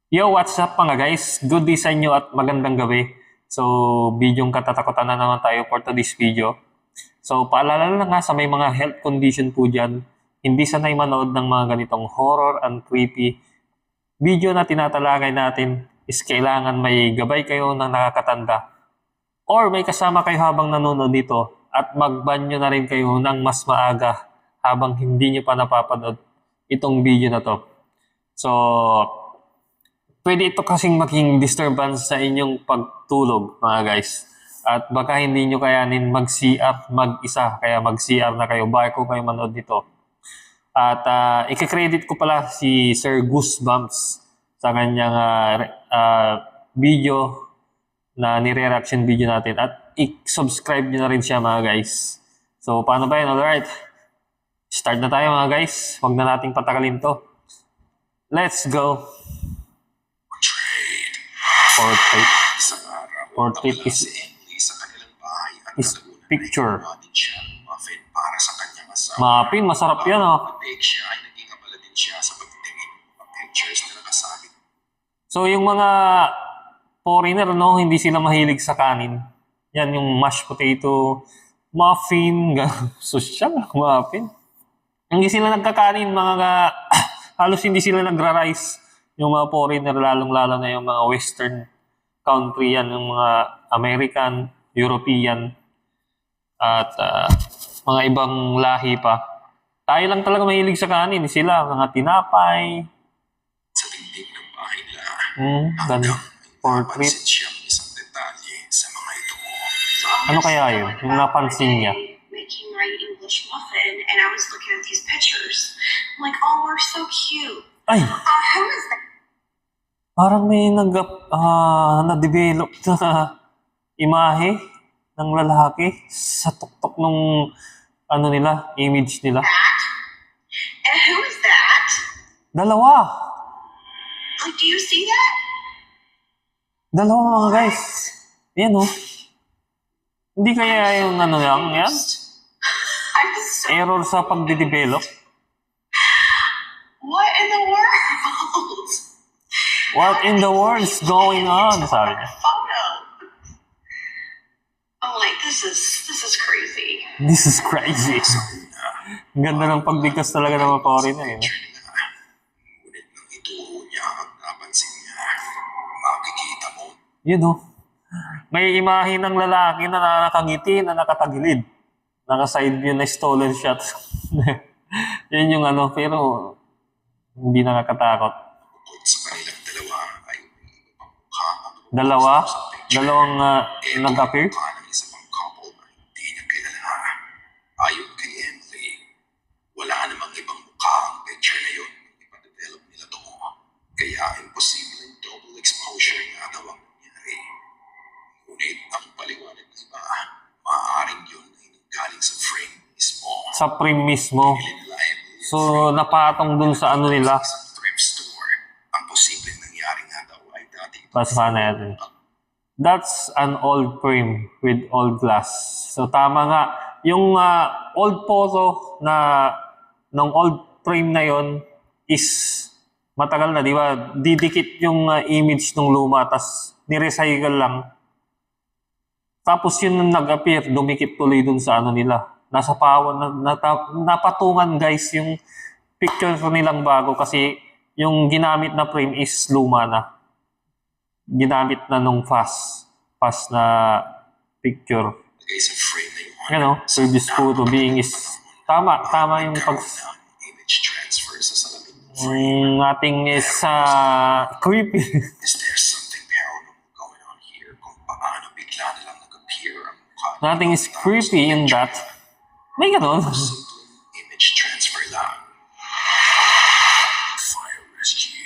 Yo, what's up mga guys? Good day sa inyo at magandang gabi. So, bidyong katatakutan na naman tayo for today's video. So, paalala lang nga sa may mga health condition po dyan, hindi sanay manood ng mga ganitong horror and creepy video na tinatalakay natin is kailangan may gabay kayo ng nakakatanda or may kasama kayo habang nanonood dito at magbanyo na rin kayo ng mas maaga habang hindi nyo pa napapanood itong video na to. So, pwede ito kasing maging disturbance sa inyong pagtulog, mga guys. At baka hindi nyo kayanin mag-CR mag-isa, kaya mag-CR na kayo bago kayo manood nito. At i-credit ko pala si Sir Goosebumps sa kanyang video na nire-reaction video natin. At i-subscribe nyo na rin siya, mga guys. So, paano ba yun? Alright. Start na tayo, mga guys. Huwag na nating patagalin to. Let's go. Portrait. Portrait is picture. Muffin, masarap yan oh. So yung mga foreigner, no, hindi sila mahilig sa kanin. Yan yung mashed potato, muffin, social, muffin. Hindi sila nagkakanin, halos hindi sila nagra-rice. Yung mga foreigner, lalong-lalo na yung mga western country yan, yung mga American, European, at mga ibang lahi pa. Tayo lang talaga mahilig sa kanin. Sila, mga tinapay. Sa dingding ng bahay nila, ganun. Portrait. isang detalye sa mga ito. Ano kaya yun? Yung napansin niya. Making my English muffin, and I was looking at these pictures. I'm like, oh, we're so cute. Ay! Who is that? Parang may na-develop na imahe ng lalaki sa tuktok nung image nila. And who is that? Dalawa! Like, do you see that? Dalawa mga guys. Yan oh. Hindi kaya yung yan? I'm so... Error sa pagde-develop? What in the world? What in the world is going on? Sabi niya. Photo. I'm like, this is crazy. This is crazy. Ang ganda ng pagbigkas talaga ng mga foreigner eh. Ngunit nang ituro niya ang napansin niya, makikita mo. Yun oh. May imahe ng lalaki na nakangiti, na nakatagilid. Naka-side view na stolen shot. Yun yung pero hindi nakakatakot. Bukod sa kanilang dalawa ay may iba pang mukha. Dalawa? Dalawang nag-appear? Mukha ng isa pang couple na hindi niya kilala. Ayon kay Emily, wala namang ibang mukha ang picture na yun nung ipadevelop nila to. Kaya imposibleng double exposure nga daw ang nangyari. Ngunit ang paliwanag ng iba, maaaring yun ay nanggaling sa frame mismo. Sa frame mismo. So, napatong dun sa nila. Isang thrift store. Ang posibleng nangyari nga daw ay dati Basahan natin. That's an old frame with old glass. So, tama nga. Yung old photo ng old frame na yon is matagal na, di ba? Didikit yung image ng luma, tas nirecycle lang. Tapos yun nag-appear, dumikit tuloy dun sa nila. Nasa pawan, napatungan guys yung picture nilang bago kasi yung ginamit na frame is luma na. Ginamit na nung fast na picture. sa frame na yung Previous photo being is tama yung image transfer sa salamin. ating is creepy. Is there something paranormal going on here kung paano bigla na lang nag-appear ang mukha? Nothing is creepy in that. May ganon. Simpleng image transfer lang. Fire rescue.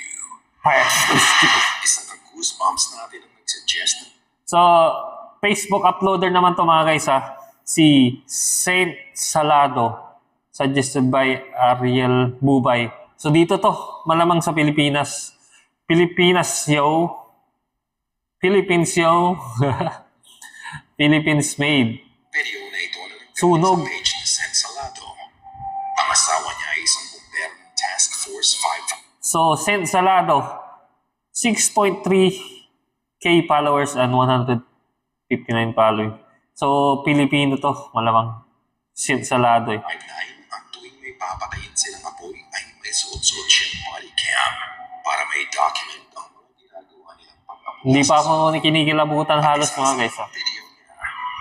Isang ka-goosebumps natin ang nag-suggest. So, Facebook uploader naman to mga guys si Saint Salado, suggested by Ariel Bubay. So dito to, malamang sa Pilipinas. Philippines yo. Philippines made. Video na ito na Sunog. sa page ni Saint Salado. Ang asawa niya ay isang bumbero ng Task Force 5. So, Saint Salado, 6.3K followers and 159 following. So, Pilipino to, malamang. Salado eh. 5'9", at tuwing may papatayin silang apoy ay may suot-suot siyang body cam para may document ang mga ginagawa nilang pag-apoy. Hindi pa ako kinikilabutan halos mga guys. Sa video niya,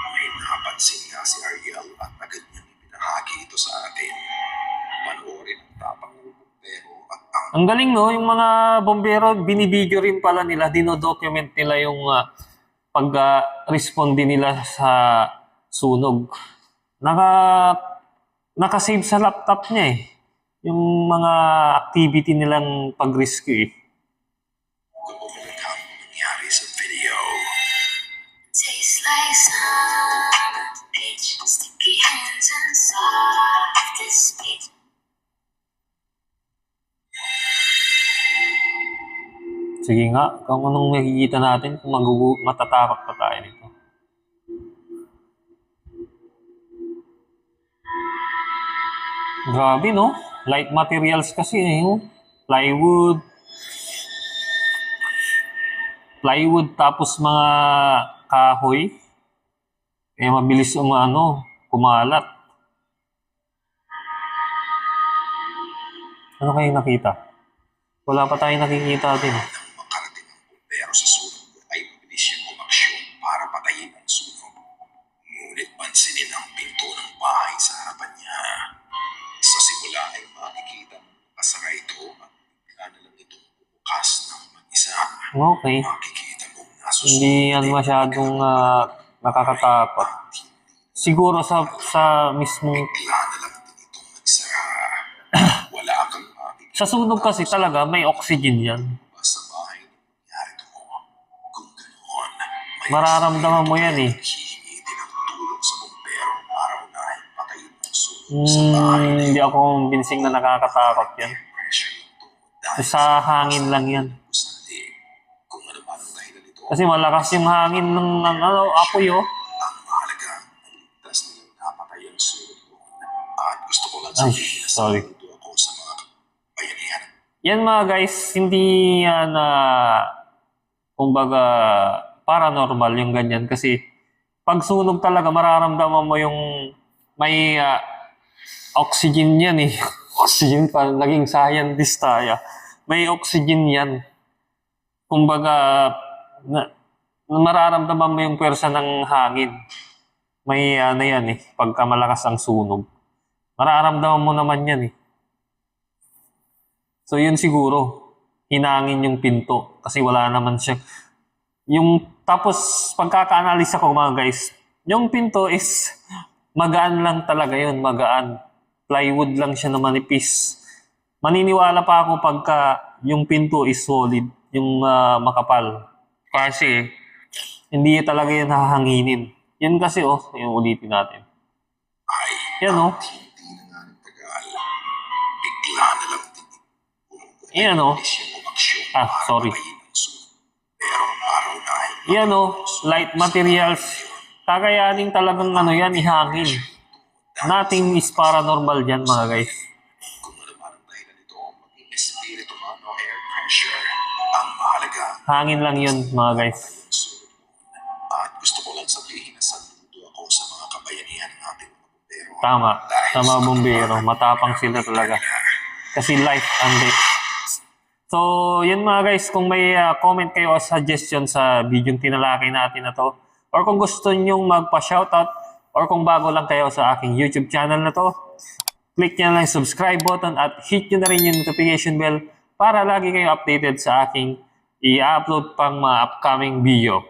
may napansin nga si Ariel at agad niyang ibinahagi ito sa atin. Panoorin ang tapang ng bumbero at ang Ang galing no, yung mga bombero, binibideo rin pala nila, dinodocument nila yung pag-respond din nila sa sunog. Naka-save sa laptop niya eh. Yung mga activity nilang pag-rescue eh. kumulat ang nangyari sa video. Tastes like summer peach, sticky hands and softest speech. Sige nga, kung anong makikita natin, kung matatakot pa tayo nito. Grabe no? Light materials kasi eh. Oh. Plywood tapos mga kahoy. Eh mabilis kumalat. Ano kayo nakita? Wala pa tayong nakikita din. Nang makarating ang bumbero sa sunog ay mabilis siyang umaksyon para patayin ang sunog. Ngunit pansinin ang pinto ng bahay sa harapan niya. Sa simula ay makikita mong nakasara ito at bigla na lang itong bubukas ng mag-isa. Okay. Makikita mong nasusunod. Hindi yan masyadong nakakatakot. Siguro sa mismong... Bigla na lang din itong nagsara. Wala kang makikita Sa sunog kasi talaga may oxygen yan. sa bahay na nangyari ito mo. Kung ganoon, may Mararamdaman mo yan eh. hihingi din ang tulong sa bumbero para unahin patayin ang sunog sa bahay na Hindi ako binsing na nakakatakot yan. pressure ito dahil Sa hangin lang yan. sandi. Kung ano man ang dahilan nito, Kasi malakas yung hangin ng apoy oh. ang mahalaga ay ligtas nilang napatay ang sunog doon. At gusto ko lang Ay, sabihin na sorry. saludo ako sa mga bayanihan. Yan mga guys, hindi yan kumbaga paranormal yung ganyan kasi pag sunog talaga mararamdaman mo yung may oxygen yan eh. Oxygen pa, naging scientist tayo. May oxygen yan. Kumbaga mararamdaman mo yung pwersa ng hangin. May yan eh, pagka malakas ang sunog. Mararamdaman mo naman yan eh. So yun siguro, hinangin yung pinto kasi wala naman siya. Tapos pagkaka-analyze ako mga guys, yung pinto is magaan lang talaga yun, magaan. Plywood lang siya na manipis. Maniniwala pa ako pagka yung pinto is solid, yung makapal. Kasi hindi talaga yan hahanginin. Yan kasi yung ulitin natin. Ay, Yan hindi na nga nagtagal. Bigla na lang din Yan siyang umaksyon Ah, para sorry. patayin ang sunog. Pero araw na ay Yan light materials. Kakayanin talagang yan, ihangin. Nothing is paranormal dyan mga guys. kung ano man ang dahilan nito, maging espiritu man o air pressure, ang mahalaga Hangin lang yun mga guys. ang sunog. At gusto ko lang sabihin na saludo ako sa mga kabayanihan natin mga bumbero. Tama. Sa mga bumbero, matapang sila talaga. Kasi life and death. So, yun mga guys, kung may comment kayo o suggestion sa video tinalakay natin na to, or kung gusto nyong magpa-shoutout, or kung bago lang kayo sa aking YouTube channel na to, click nyo lang yung subscribe button at hit nyo na rin yung notification bell para lagi kayo updated sa aking i-upload pang mga upcoming video.